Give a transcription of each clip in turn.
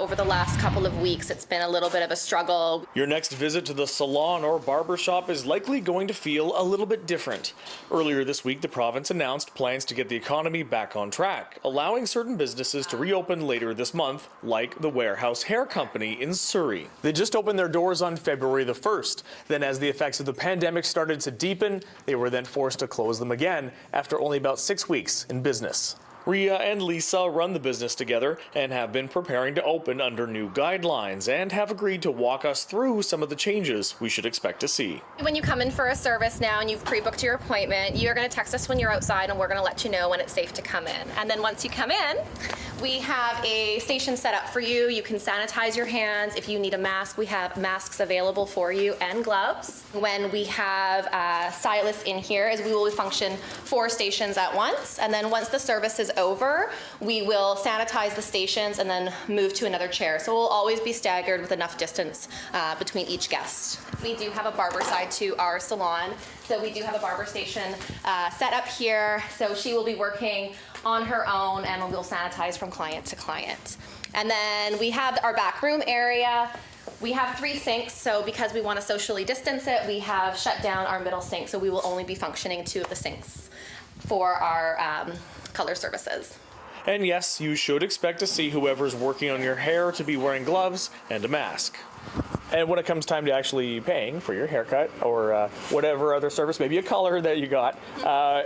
Over the last couple of weeks, it's been a little bit of a struggle. Your next visit to the salon or barbershop is likely going to feel a little bit different. Earlier this week, the province announced plans to get the economy back on track, allowing certain businesses to reopen later this month, like the Warehouse Hair Company in Surrey. They just opened their doors on February the 1st. Then as the effects of the pandemic started to deepen, they were then forced to close them again after only about 6 weeks in business. Ria and Lisa run the business together and have been preparing to open under new guidelines and have agreed to walk us through some of the changes we should expect to see. When you come in for a service now and you've pre-booked your appointment, you're going to text us when you're outside and we're going to let you know when it's safe to come in. And then once you come in, we have a station set up for you. You can sanitize your hands. If you need a mask, we have masks available for you and gloves. When we have stylists in here, as we will function 4 stations at once. And then once the service is over, we will sanitize the stations and then move to another chair. So we'll always be staggered with enough distance between each guest. We do have a barber side to our salon. So we do have a barber station set up here. So she will be working on her own and we'll sanitize from client to client. And then we have our back room area. We have 3 sinks, so because we want to socially distance it, we have shut down our middle sink, so we will only be functioning 2 of the sinks for our color services. And yes, you should expect to see whoever's working on your hair to be wearing gloves and a mask. And when it comes time to actually paying for your haircut or whatever other service, maybe a color that you got,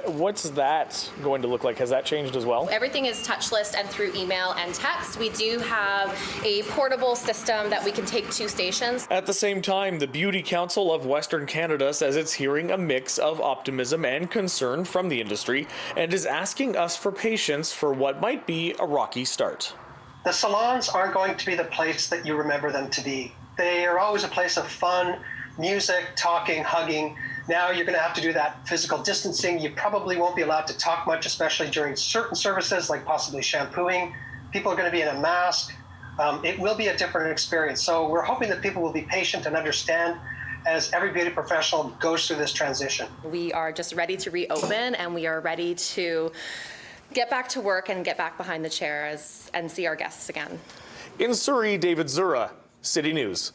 what's that going to look like? Has that changed as well? Everything is touchless and through email and text. We do have a portable system that we can take to stations. At the same time, the Beauty Council of Western Canada says it's hearing a mix of optimism and concern from the industry and is asking us for patience for what might be a rocky start. The salons aren't going to be the place that you remember them to be. They are always a place of fun, music, talking, hugging. Now you're going to have to do that physical distancing. You probably won't be allowed to talk much, especially during certain services, like possibly shampooing. People are going to be in a mask. It will be a different experience. So we're hoping that people will be patient and understand as every beauty professional goes through this transition. We are just ready to reopen and we are ready to get back to work and get back behind the chairs and see our guests again. In Surrey, David Zura, City News.